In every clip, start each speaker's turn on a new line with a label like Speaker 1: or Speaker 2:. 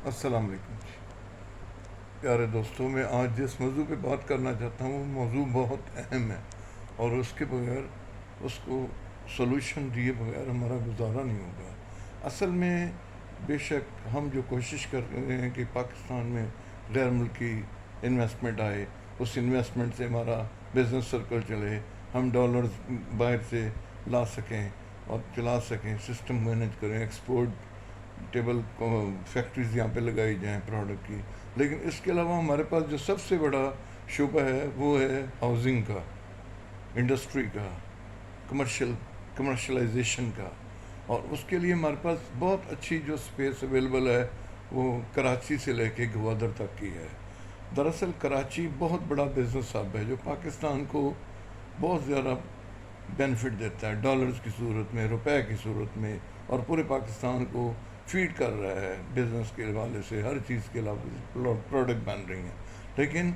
Speaker 1: السلام علیکم جی پیارے دوستوں، میں آج جس موضوع پہ بات کرنا چاہتا ہوں وہ موضوع بہت اہم ہے، اور اس کے بغیر اس کو سولوشن دیے بغیر ہمارا گزارا نہیں ہوگا۔ اصل میں بے شک ہم جو کوشش کر رہے ہیں کہ پاکستان میں غیر ملکی انویسٹمنٹ آئے، اس انویسٹمنٹ سے ہمارا بزنس سرکل چلے، ہم ڈالرز باہر سے لا سکیں اور چلا سکیں، سسٹم مینیج کریں، ایکسپورٹ ٹیبل فیکٹریز یہاں پہ لگائی جائیں پروڈکٹ کی۔ لیکن اس کے علاوہ ہمارے پاس جو سب سے بڑا شعبہ ہے وہ ہے ہاؤزنگ کا، انڈسٹری کا، کمرشلائزیشن کا، اور اس کے لیے ہمارے پاس بہت اچھی جو اسپیس اویلیبل ہے وہ کراچی سے لے کے گوادر تک کی ہے۔ دراصل کراچی بہت بڑا بزنس ہب ہے جو پاکستان کو بہت زیادہ بینیفٹ دیتا ہے، ڈالرز کی صورت میں، روپے کی صورت میں، اور پورے پاکستان کو فیڈ کر رہا ہے بزنس کے حوالے سے، ہر چیز کے علاوہ پروڈکٹ بن رہی ہیں۔ لیکن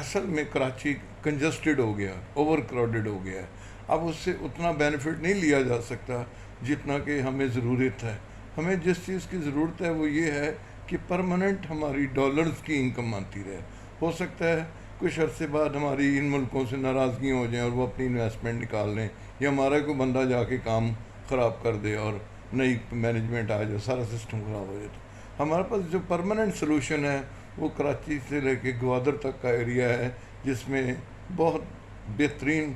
Speaker 1: اصل میں کراچی کنجسٹڈ ہو گیا، اوور کراؤڈڈ ہو گیا ہے۔ اب اس سے اتنا بینیفٹ نہیں لیا جا سکتا جتنا کہ ہمیں ضرورت ہے۔ ہمیں جس چیز کی ضرورت ہے وہ یہ ہے کہ پرماننٹ ہماری ڈالرز کی انکم آتی رہے۔ ہو سکتا ہے کچھ عرصے بعد ہماری ان ملکوں سے ناراضگیاں ہو جائیں اور وہ اپنی انویسٹمنٹ نکال لیں، یا ہمارا کوئی بندہ جا کے کام خراب کر دے اور نئی مینجمنٹ آ جائے، سارا سسٹم خراب ہو جائے۔ تو ہمارے پاس جو پرماننٹ سلوشن ہے وہ کراچی سے لے کے گوادر تک کا ایریا ہے، جس میں بہت بہترین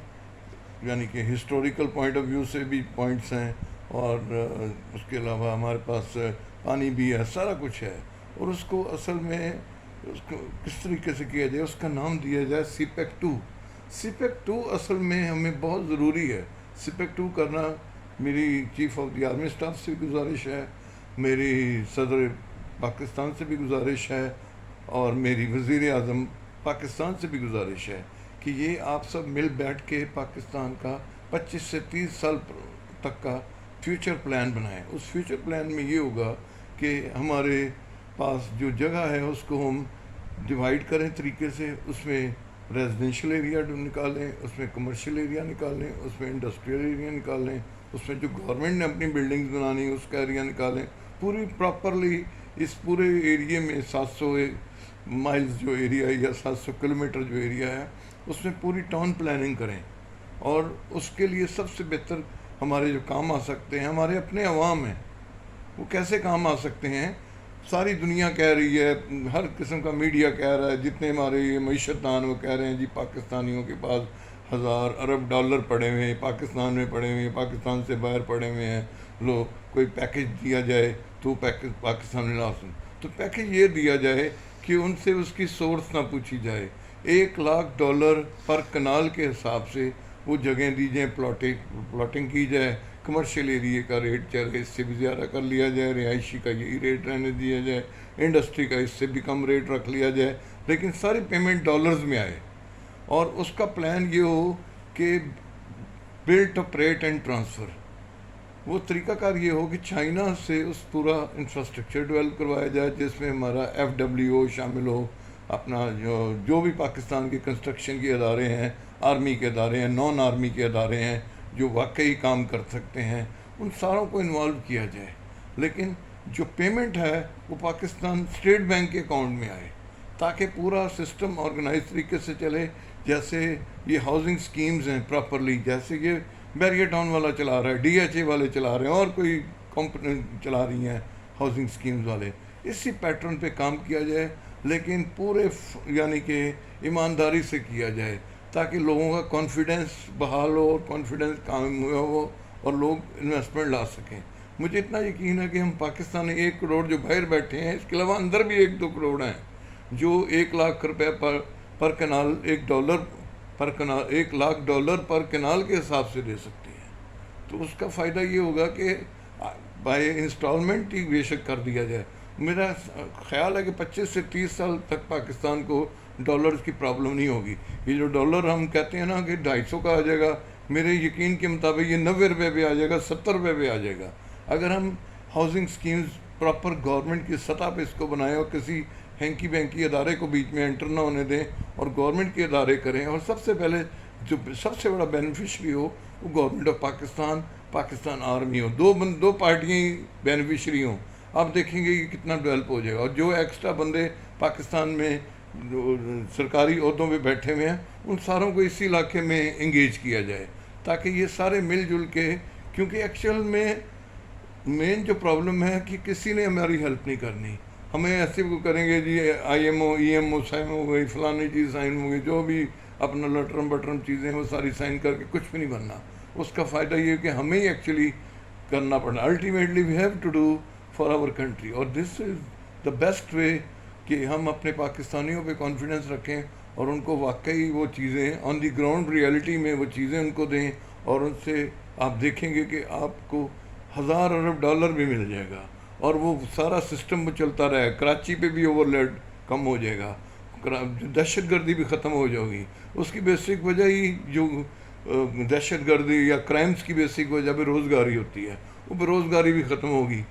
Speaker 1: یعنی کہ ہسٹوریکل پوائنٹ آف ویو سے بھی پوائنٹس ہیں، اور اس کے علاوہ ہمارے پاس پانی بھی ہے، سارا کچھ ہے۔ اور اس کو اصل میں اس کو کس طریقے سے کیا جائے، اس کا نام دیا جائے CPEC two. CPEC two اصل میں ہمیں بہت ضروری ہے۔ سی پیک ٹو کرنا میری chief of the army staff سے بھی گزارش ہے، میری صدر پاکستان سے بھی گزارش ہے، اور میری وزیر اعظم پاکستان سے بھی گزارش ہے کہ یہ آپ سب مل بیٹھ کے پاکستان کا 25 سے 30 سال تک کا فیوچر پلان بنائیں۔ اس فیوچر پلان میں یہ ہوگا کہ ہمارے پاس جو جگہ ہے اس کو ہم ڈیوائیڈ کریں طریقے سے، اس میں ریزیڈینشیل ایریا نکالیں، اس میں کمرشل ایریا نکالیں، اس میں انڈسٹریل ایریا نکالیں، اس میں جو گورنمنٹ نے اپنی بلڈنگز بنانی اس کا ایریا نکالیں، پوری پراپرلی اس پورے ایریے میں 700 مائلز جو ایریا ہے یا 700 کلومیٹر جو ایریا ہے اس میں پوری ٹاؤن پلاننگ کریں۔ اور اس کے لیے سب سے بہتر ہمارے جو کام آ سکتے ہیں، ہمارے اپنے عوام ہیں، وہ کیسے کام آ سکتے ہیں؟ ساری دنیا کہہ رہی ہے، ہر قسم کا میڈیا کہہ رہا ہے، جتنے ہمارے یہ معیشت دان وہ کہہ رہے ہیں جی پاکستانیوں کے پاس 1000 ارب ڈالر پڑے ہوئے ہیں، پاکستان میں پڑے ہوئے ہیں، پاکستان سے باہر پڑے ہوئے ہیں، لو کوئی پیکج دیا جائے تو پیکج پاکستان میں لا سن، تو پیکج یہ دیا جائے کہ ان سے اس کی سورس نہ پوچھی جائے۔ $1,00,000 پر کنال کے حساب سے وہ جگہیں دی جائیں، پلاٹنگ کی جائے، کمرشل ایریے کا ریٹ چاہے اس سے بھی زیادہ کر لیا جائے، رہائشی کا یہی ریٹ رہنے دیا جائے، انڈسٹری کا اس سے بھی کم ریٹ رکھ لیا جائے، لیکن ساری پیمنٹ ڈالرز میں آئے۔ اور اس کا پلان یہ ہو کہ بلٹ اپریٹ اینڈ ٹرانسفر، وہ طریقہ کار یہ ہو کہ چائنا سے اس پورا انفراسٹرکچر ڈیولپ کروایا جائے، جس میں ہمارا FWO شامل ہو، اپنا جو بھی پاکستان کے کنسٹرکشن کے ادارے ہیں، آرمی کے ادارے ہیں، نان آرمی کے ادارے ہیں جو واقعی کام کر سکتے ہیں، ان ساروں کو انوالو کیا جائے۔ لیکن جو پیمنٹ ہے وہ پاکستان اسٹیٹ بینک کے اکاؤنٹ میں آئے، تاکہ پورا سسٹم آرگنائز طریقے سے چلے، جیسے یہ ہاؤزنگ سکیمز ہیں پراپرلی، جیسے یہ بیریا ٹاؤن والا چلا رہا ہے، DHA والے چلا رہے ہیں، اور کوئی کمپنی چلا رہی ہیں ہاؤزنگ سکیمز والے، اسی پیٹرن پہ کام کیا جائے، لیکن پورے یعنی کہ ایمانداری سے کیا جائے، تاکہ لوگوں کا کانفیڈنس بحال ہو اور کانفیڈنس قائم ہوا ہو اور لوگ انویسٹمنٹ لا سکیں۔ مجھے اتنا یقین ہے کہ ہم پاکستانی 1 کروڑ جو باہر بیٹھے ہیں، اس کے علاوہ اندر بھی 1-2 کروڑ ہیں جو $1,00,000 پر کنال، $1,00,000 پر کنال کے حساب سے دے سکتے ہیں۔ تو اس کا فائدہ یہ ہوگا کہ بائی انسٹالمنٹ ہی بے شک کر دیا جائے۔ میرا خیال ہے کہ 25 سے 30 سال تک پاکستان کو ڈالرز کی پرابلم نہیں ہوگی۔ یہ جو ڈالر ہم کہتے ہیں نا کہ 250 کا آ جائے گا، میرے یقین کے مطابق یہ $90 پہ آ جائے گا، $70 پہ آ جائے گا، اگر ہم ہاؤزنگ سکیمز پراپر گورنمنٹ کی سطح پہ اس کو بنائیں اور کسی ہینکی بینکی ادارے کو بیچ میں انٹر نہ ہونے دیں اور گورنمنٹ کے ادارے کریں، اور سب سے پہلے جو سب سے بڑا بینیفیشری ہو وہ government of Pakistan, Pakistan army ہو، دو پارٹیاں ہی بینیفیشری ہوں۔ آپ دیکھیں گے کہ کتنا ڈیولپ ہو جائے گا. اور جو ایکسٹرا بندے پاکستان میں جو سرکاری عہدوں پہ بیٹھے ہوئے ہیں ان ساروں کو اسی علاقے میں انگیج کیا جائے تاکہ یہ سارے مل جل کے. کیونکہ ایکچوئل میں مین جو پرابلم ہے کہ کسی نے ہماری ہیلپ نہیں کرنی. ہمیں ایسے وہ کریں گے جی I M O E M O sign ہو گئی, فلانی چیز سائن ہو گئی, جو بھی اپنا لٹرم بٹرم چیزیں وہ ساری سائن کر کے کچھ بھی نہیں بننا. اس کا فائدہ یہ ہے کہ ہمیں ہی ایکچولی کرنا پڑنا. Ultimately we have to do for our country. اور this is the best way کہ ہم اپنے پاکستانیوں پہ کانفیڈنس رکھیں اور ان کو واقعی وہ چیزیں آن دی گراؤنڈ ریئلٹی میں وہ چیزیں ان کو دیں. اور ان سے آپ دیکھیں گے کہ آپ کو 1000 ارب ڈالر بھی مل جائے گا اور وہ سارا سسٹم وہ چلتا رہے. کراچی پہ بھی اوور لیڈ کم ہو جائے گا, دہشت گردی بھی ختم ہو جائے گی. اس کی بیسک وجہ ہی جو دہشت گردی یا کرائمز کی بیسک وجہ بے روزگاری ہوتی ہے, وہ بے روزگاری بھی ختم ہوگی.